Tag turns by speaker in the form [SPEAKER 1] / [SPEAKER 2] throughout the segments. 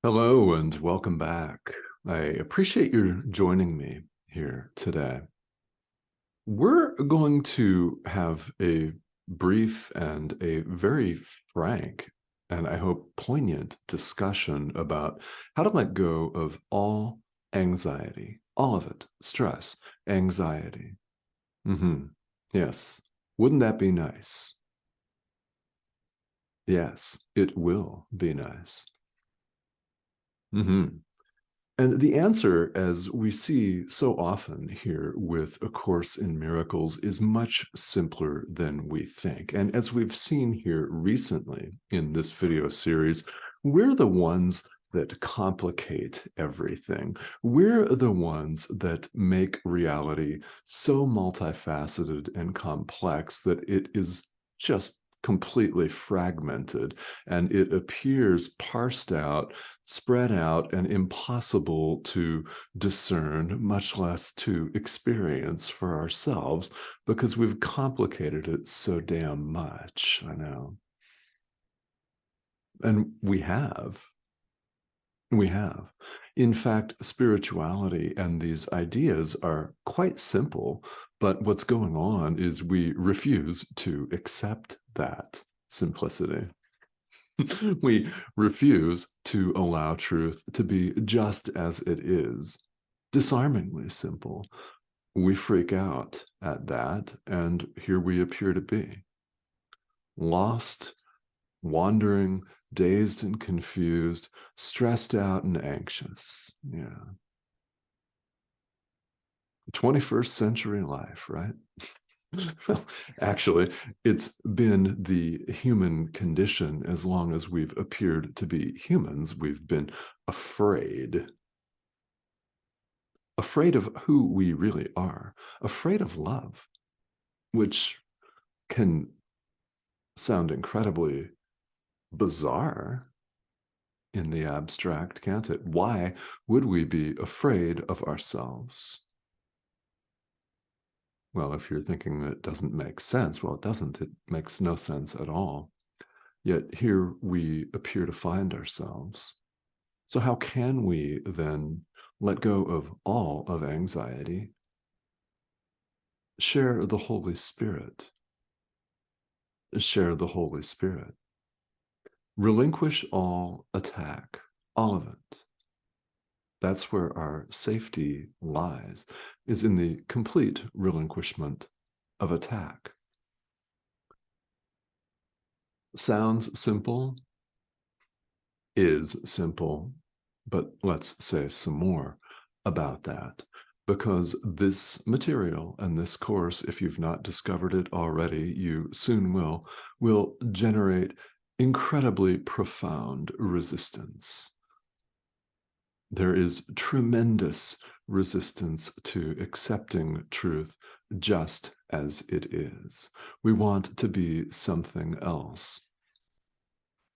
[SPEAKER 1] Hello and welcome back. I appreciate your joining me here today. We're going to have a brief and a very frank, and I hope poignant discussion about how to let go of all anxiety, all of it, stress, anxiety. Yes. Wouldn't that be nice? Yes, it will be nice. hmm And the answer, as we see so often here with A Course in Miracles, is much simpler than we think. And as we've seen here recently in this video series, we're the ones that complicate everything. We're the ones that make reality so multifaceted and complex that it is just completely fragmented, and it appears parsed out, spread out, and impossible to discern, much less to experience for ourselves, because we've complicated it so damn much. I know. And we have. We have. In fact, spirituality and these ideas are quite simple, but what's going on is we refuse to accept that simplicity. We refuse to allow truth to be just as it is, disarmingly simple. We freak out at that, and here we appear to be, lost, wandering, dazed and confused, stressed out and anxious. Yeah. 21st century life, right? Well, actually, it's been the human condition as long as we've appeared to be humans. We've been afraid. Afraid of who we really are, afraid of love, which can sound incredibly bizarre in the abstract, can't it? Why would we be afraid of ourselves? Well, if you're thinking that it doesn't make sense, well, it doesn't. It makes no sense at all. Yet here we appear to find ourselves. So, how can we then let go of all of anxiety? Share the Holy Spirit. Share the Holy Spirit. Relinquish all attack, all of it. That's where our safety lies, is in the complete relinquishment of attack. Sounds simple, is simple, but let's say some more about that, because this material and this course, if you've not discovered it already, you soon will generate incredibly profound resistance. There is tremendous resistance to accepting truth just as it is. We want to be something else.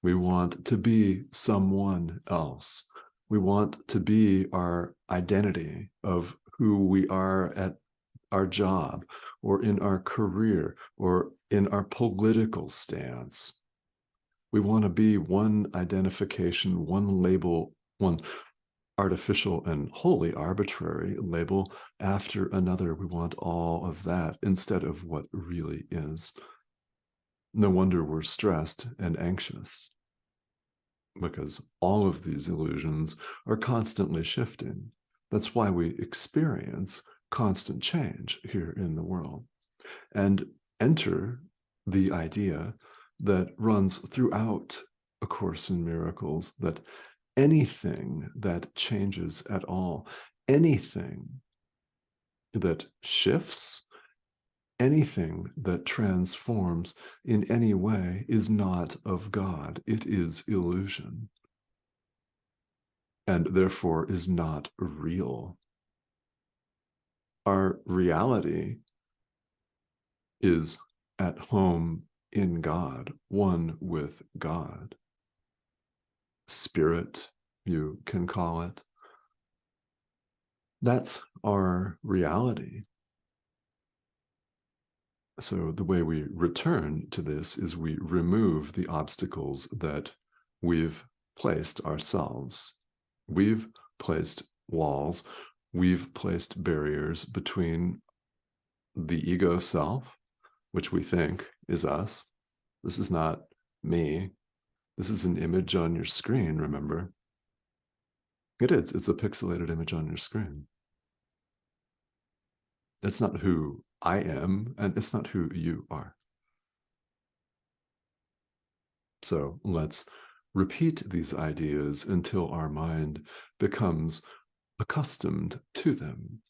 [SPEAKER 1] We want to be someone else. We want to be our identity of who we are at our job or in our career or in our political stance. We want to be one identification, one label, one artificial and wholly arbitrary label after another. We want all of that instead of what really is. No wonder we're stressed and anxious, because all of these illusions are constantly shifting. That's why we experience constant change here in the world. And enter the idea that runs throughout A Course in Miracles, that anything that changes at all, anything that shifts, anything that transforms in any way is not of God. It is illusion, and therefore is not real. Our reality is at home in God, one with God. Spirit, you can call it. That's our reality. So the way we return to this is we remove the obstacles that we've placed ourselves We've placed walls, we've placed barriers between the ego self, which we think is us. This is not me. This is an image on your screen, remember? It is. It's a pixelated image on your screen. It's not who I am, and it's not who you are. So let's repeat these ideas until our mind becomes accustomed to them.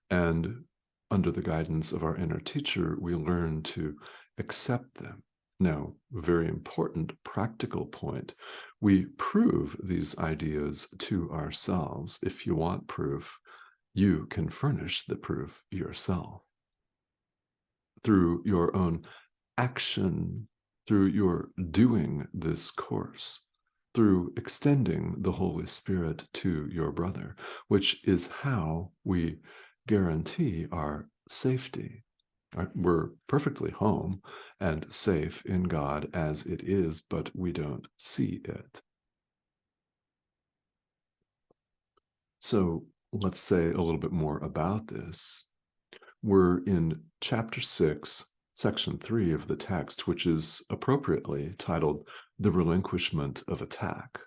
[SPEAKER 1] And under the guidance of our inner teacher, we learn to accept them. Now, very important practical point, we prove these ideas to ourselves. If you want proof, you can furnish the proof yourself through your own action, through your doing this course, through extending the Holy Spirit to your brother, which is how we guarantee our safety. We're perfectly home and safe in God as it is, but we don't see it. So let's say a little bit more about this. We're in chapter 6, section 3 of the text, which is appropriately titled The Relinquishment of Attack.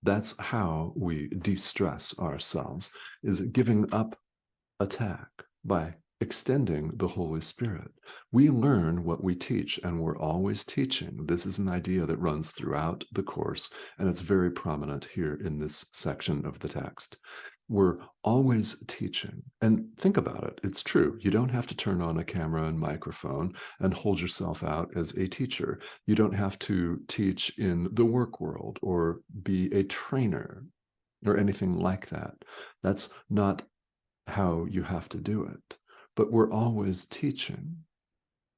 [SPEAKER 1] That's how we de-stress ourselves, is giving up attack by extending the Holy Spirit. We learn what we teach, and we're always teaching. This is an idea that runs throughout the course, and it's very prominent here in this section of the text. We're always teaching. And think about it. It's true. You don't have to turn on a camera and microphone and hold yourself out as a teacher. You don't have to teach in the work world or be a trainer or anything like that. That's not how you have to do it. But we're always teaching.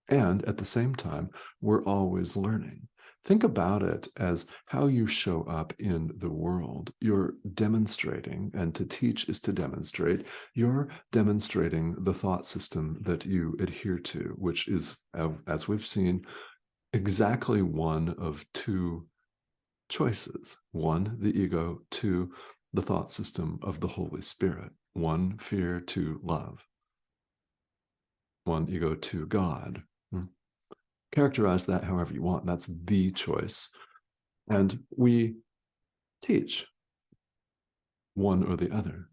[SPEAKER 1] And at the same time, we're always learning. Think about it as how you show up in the world. You're demonstrating, and to teach is to demonstrate. You're demonstrating the thought system that you adhere to, which is, as we've seen, exactly one of two choices. One, the ego. Two, the thought system of the Holy Spirit. One, fear. Two, love. One, ego. Two, God. Characterize that however you want. That's the choice. And we teach one or the other.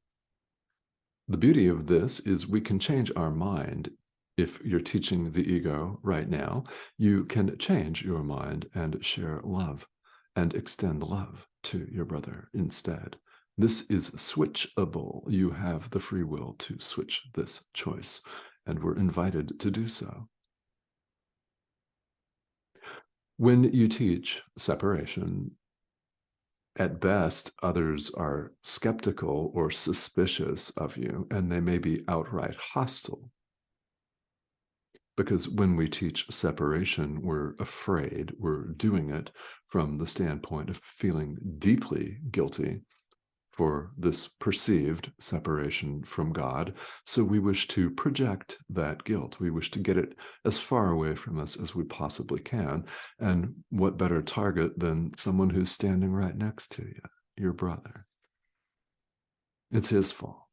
[SPEAKER 1] The beauty of this is we can change our mind. If you're teaching the ego right now, you can change your mind and share love and extend love to your brother instead. This is switchable. You have the free will to switch this choice, and we're invited to do so. When you teach separation, at best, others are skeptical or suspicious of you, and they may be outright hostile. Because when we teach separation, we're afraid. We're doing it from the standpoint of feeling deeply guilty for this perceived separation from God. So we wish to project that guilt. We wish to get it as far away from us as we possibly can. And what better target than someone who's standing right next to you, your brother? It's his fault.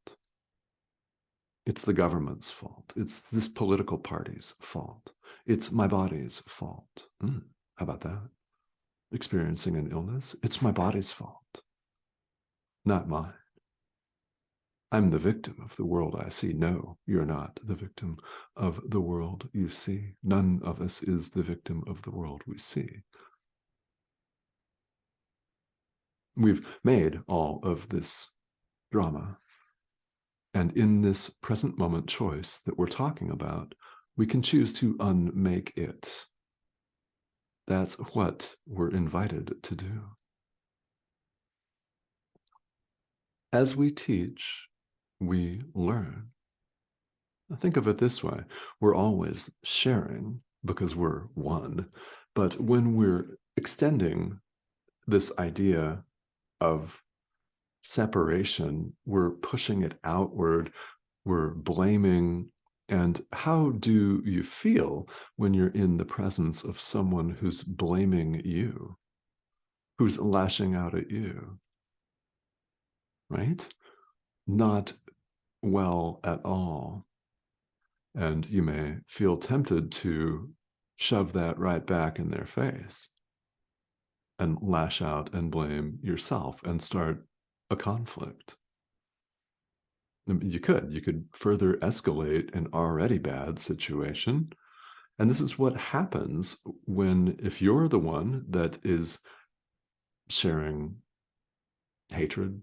[SPEAKER 1] It's the government's fault. It's this political party's fault. It's my body's fault. How about that? Experiencing an illness, it's my body's fault, not mine. I'm the victim of the world I see. No, you're not the victim of the world you see. None of us is the victim of the world we see. We've made all of this drama. And in this present moment choice that we're talking about, we can choose to unmake it. That's what we're invited to do. As we teach, we learn. Think of it this way. We're always sharing because we're one. But when we're extending this idea of separation, we're pushing it outward, we're blaming. And how do you feel when you're in the presence of someone who's blaming you, who's lashing out at you? right? Not well at all. And you may feel tempted to shove that right back in their face and lash out and blame yourself and start a conflict. I mean, you could further escalate an already bad situation. And this is what happens if you're the one that is sharing hatred,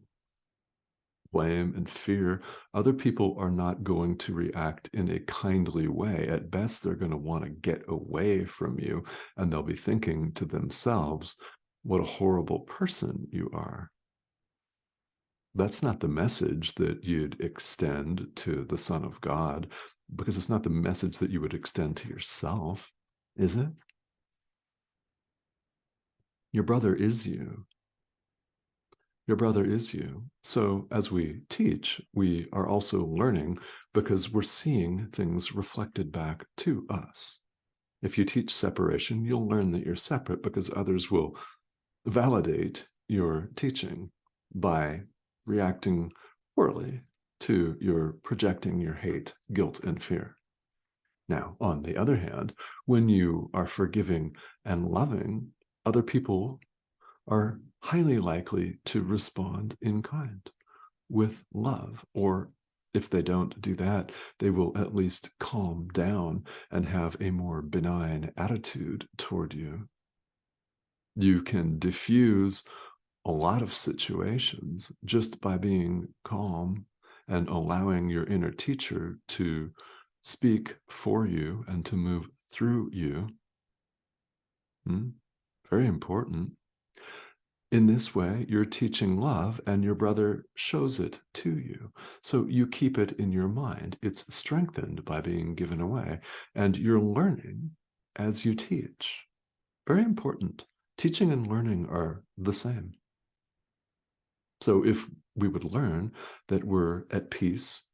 [SPEAKER 1] blame, and fear, other people are not going to react in a kindly way. At best, they're going to want to get away from you, and they'll be thinking to themselves, what a horrible person you are. That's not the message that you'd extend to the Son of God, because it's not the message that you would extend to yourself, is it? Your brother is you. Your brother is you. So as we teach, we are also learning because we're seeing things reflected back to us. If you teach separation, you'll learn that you're separate because others will validate your teaching by reacting poorly to your projecting your hate, guilt, and fear. Now, on the other hand, when you are forgiving and loving, other people are highly likely to respond in kind with love. Or if they don't do that, they will at least calm down and have a more benign attitude toward you. You can diffuse a lot of situations just by being calm and allowing your inner teacher to speak for you and to move through you. Very important. In this way, you're teaching love and your brother shows it to you. So you keep it in your mind. It's strengthened by being given away, and you're learning as you teach. Very important. Teaching and learning are the same. So if we would learn that we're at peace,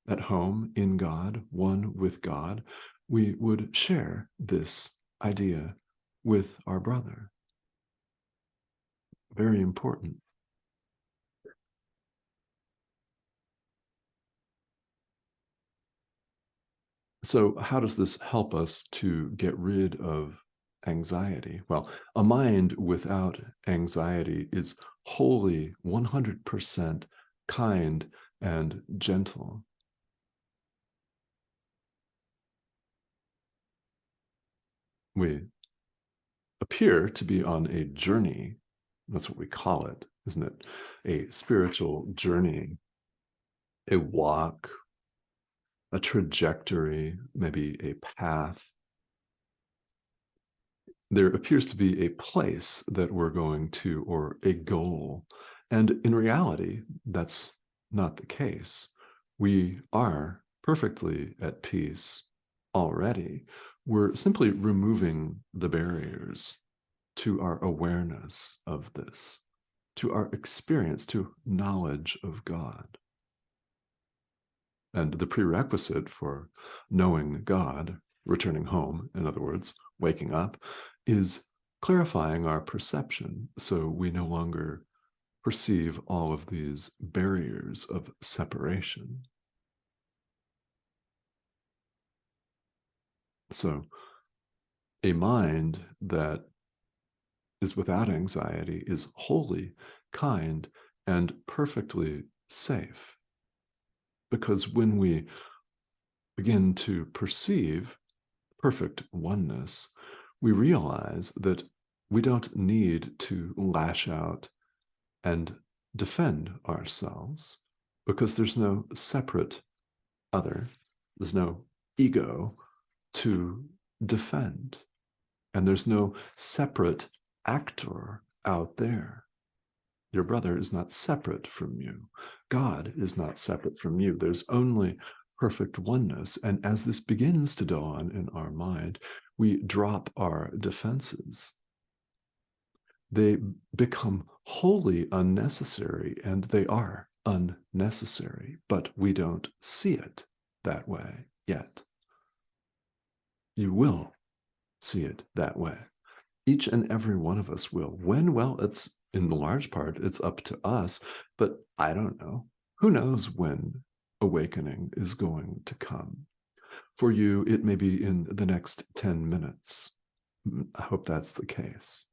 [SPEAKER 1] at home, in God, one with God, we would share this idea with our brother. Very important. So how does this help us to get rid of anxiety? Well, a mind without anxiety is wholly 100% kind and gentle. We appear to be on a journey. That's what we call it, isn't it? A spiritual journey, a walk, a trajectory, maybe a path. There appears to be a place that we're going to, or a goal. And in reality, that's not the case. We are perfectly at peace already. We're simply removing the barriers to our awareness of this, to our experience, to knowledge of God. And the prerequisite for knowing God, returning home, in other words, waking up, is clarifying our perception so we no longer perceive all of these barriers of separation. So a mind that is without anxiety is wholly kind and perfectly safe. Because when we begin to perceive perfect oneness, we realize that we don't need to lash out and defend ourselves because there's no separate other, there's no ego to defend, and there's no separate actor out there. Your brother is not separate from you. God is not separate from you. There's only perfect oneness. And as this begins to dawn in our mind, we drop our defenses. They become wholly unnecessary, and they are unnecessary, but we don't see it that way yet. You will see it that way. Each and every one of us will. When? Well, it's in large part, it's up to us, but I don't know. Who knows when awakening is going to come? For you, it may be in the next 10 minutes. I hope that's the case.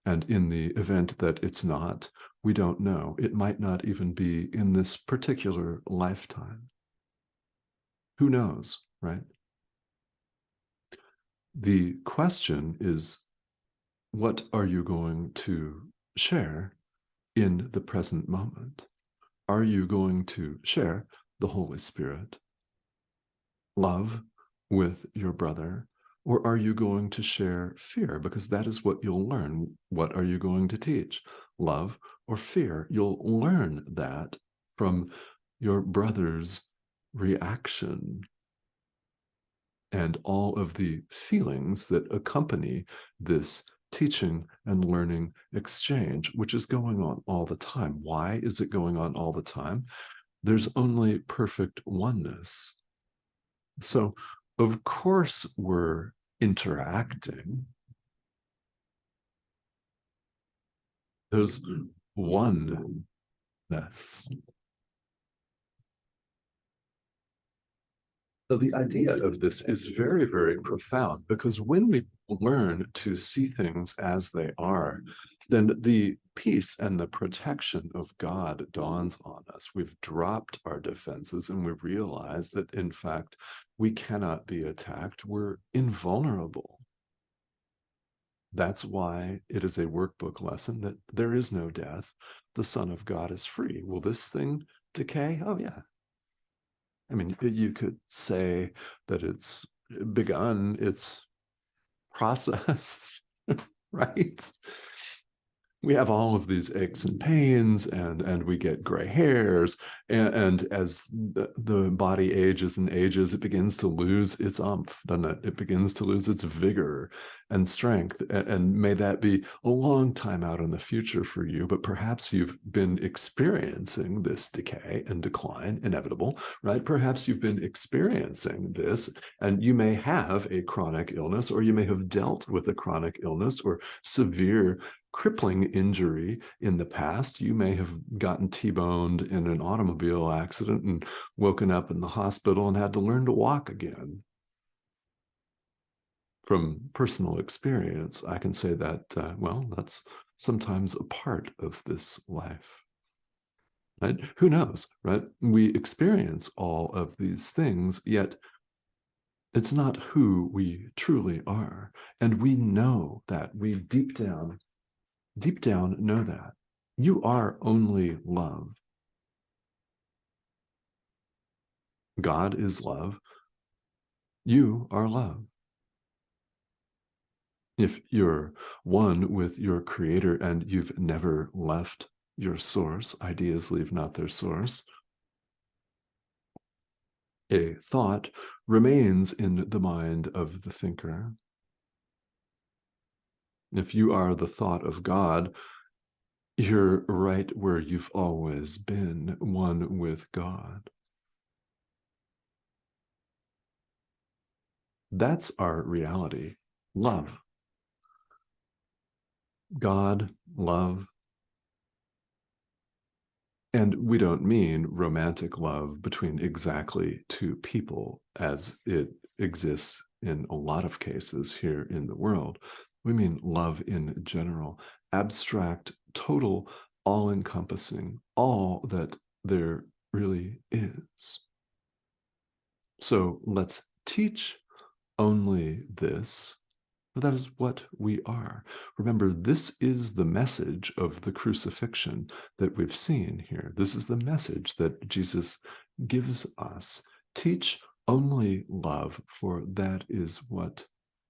[SPEAKER 1] And in the event that it's not, we don't know. It might not even be in this particular lifetime. Who knows, right? The question is, what are you going to share in the present moment? Are you going to share the Holy Spirit, love with your brother, or are you going to share fear? Because that is what you'll learn. What are you going to teach? Love or fear? You'll learn that from your brother's reaction and all of the feelings that accompany this teaching and learning exchange, which is going on all the time. Why is it going on all the time? There's only perfect oneness. So, of course, we're interacting. There's oneness. So the idea of this is very, very profound, because when we learn to see things as they are, then the peace and the protection of God dawns on us. We've dropped our defenses and we realize that, in fact, we cannot be attacked. We're invulnerable. That's why it is a workbook lesson that there is no death. The Son of God is free. Will this thing decay? Oh, yeah. I mean, you could say that it's begun its process, right? We have all of these aches and pains, and we get gray hairs, and as the body ages and ages, it begins to lose its umph, doesn't it? It begins to lose its vigor and strength, and may that be a long time out in the future for you, but perhaps you've been experiencing this decay and decline, inevitable, right? Perhaps you've been experiencing this, and you may have a chronic illness, or you may have dealt with a chronic illness or severe crippling injury in the past. You may have gotten T-boned in an automobile accident and woken up in the hospital and had to learn to walk again. From personal experience, I can say that, well, that's sometimes a part of this life. Right? Who knows, right? We experience all of these things, yet it's not who we truly are. And we know that. We deep down know that you are only love. God is love. You are love. If you're one with your creator and you've never left your source, ideas leave not their source, a thought remains in the mind of the thinker. If you are the thought of God, you're right where you've always been, one with God. That's our reality. Love. God, love. And we don't mean romantic love between exactly two people as it exists in a lot of cases here in the world. We mean love in general, abstract, total, all-encompassing, all that there really is. So let's teach only this. That is what we are. Remember, this is the message of the crucifixion that we've seen here. This is the message that Jesus gives us. Teach only love, for that is what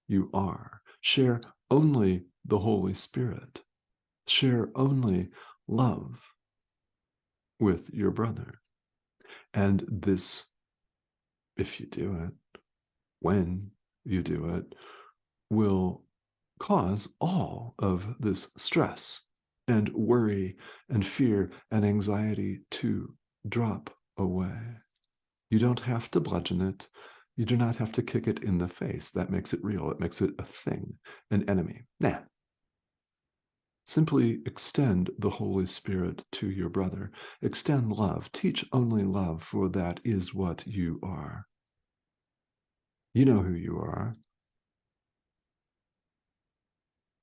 [SPEAKER 1] you are. Share only the Holy Spirit. Share only love with your brother. And this, if you do it, when you do it, will cause all of this stress and worry and fear and anxiety to drop away. You don't have to bludgeon it. You do not have to kick it in the face. That makes it real. It makes it a thing, an enemy. Nah. Simply extend the Holy Spirit to your brother. Extend love. Teach only love, for that is what you are. You know who you are.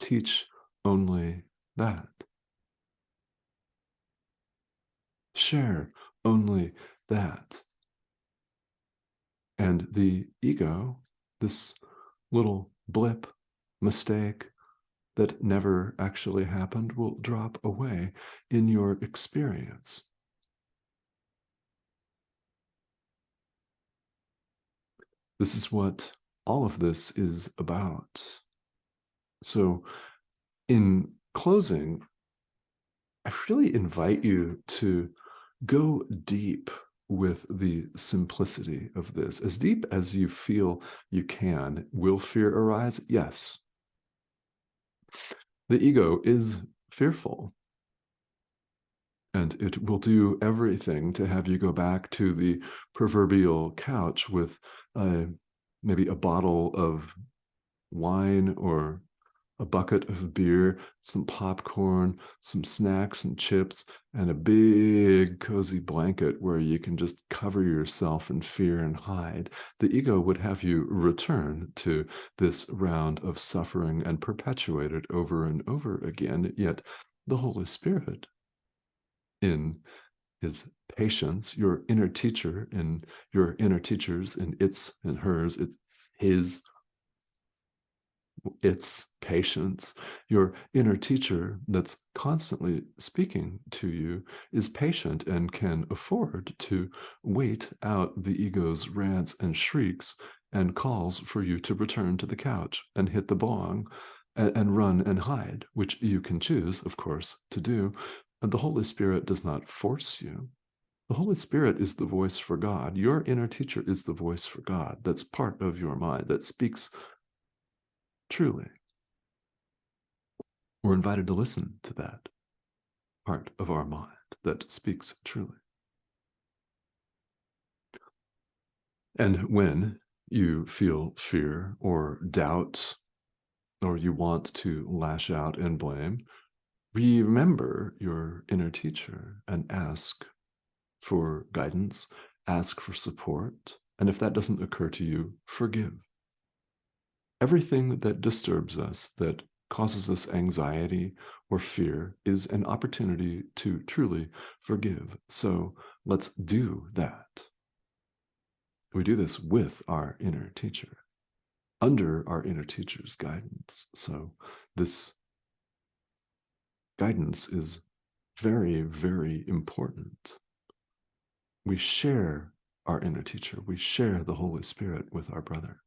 [SPEAKER 1] Teach only that. Share only that. And the ego, this little blip, mistake that never actually happened, will drop away in your experience. This is what all of this is about. So, in closing, I really invite you to go deep with the simplicity of this, as deep as you feel you can. Will fear arise? Yes. The ego is fearful, and it will do everything to have you go back to the proverbial couch with maybe a bottle of wine or a bucket of beer, some popcorn, some snacks and chips, and a big cozy blanket where you can just cover yourself in fear and hide. The ego would have you return to this round of suffering and perpetuate it over and over again. Yet the Holy Spirit, in his patience, your inner teacher, in your inner teachers, in its and hers, it's his, its patience, your inner teacher that's constantly speaking to you is patient and can afford to wait out the ego's rants and shrieks and calls for you to return to the couch and hit the bong and run and hide, which you can choose, of course, to do. And the Holy Spirit does not force you. The Holy Spirit is the voice for God. Your inner teacher is the voice for God. That's part of your mind that speaks truly. We're invited to listen to that part of our mind that speaks truly. And when you feel fear or doubt, or you want to lash out and blame, remember your inner teacher and ask for guidance, ask for support. And if that doesn't occur to you, forgive. Everything that disturbs us, that causes us anxiety or fear, is an opportunity to truly forgive. So let's do that. We do this with our inner teacher, under our inner teacher's guidance. So this guidance is very, very important. We share our inner teacher. We share the Holy Spirit with our brother.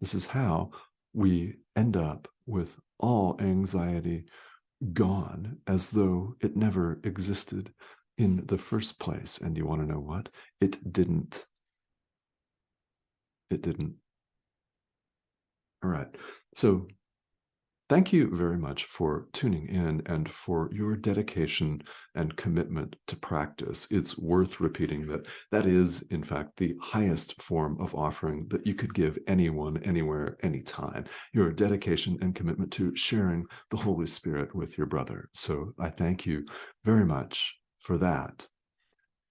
[SPEAKER 1] This is how we end up with all anxiety gone, as though it never existed in the first place. And you want to know what? It didn't. It didn't. All right. So thank you very much for tuning in and for your dedication and commitment to practice. It's worth repeating that that is, in fact, the highest form of offering that you could give anyone, anywhere, anytime. Your dedication and commitment to sharing the Holy Spirit with your brother. So I thank you very much for that.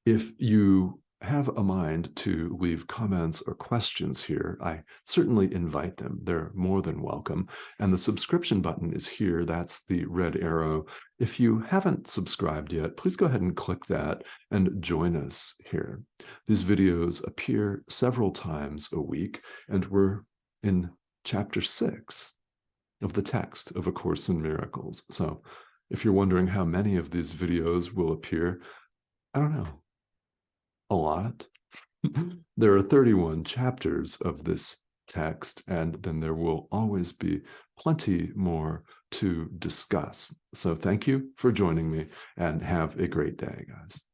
[SPEAKER 1] If you have a mind to leave comments or questions here, I certainly invite them. They're more than welcome. And the subscription button is here. That's the red arrow. If you haven't subscribed yet, please go ahead and click that and join us here. These videos appear several times a week, and we're in chapter 6 of the text of A Course in Miracles. So if you're wondering how many of these videos will appear, I don't know. A lot. There are 31 chapters of this text, and then there will always be plenty more to discuss. So thank you for joining me, and have a great day, guys.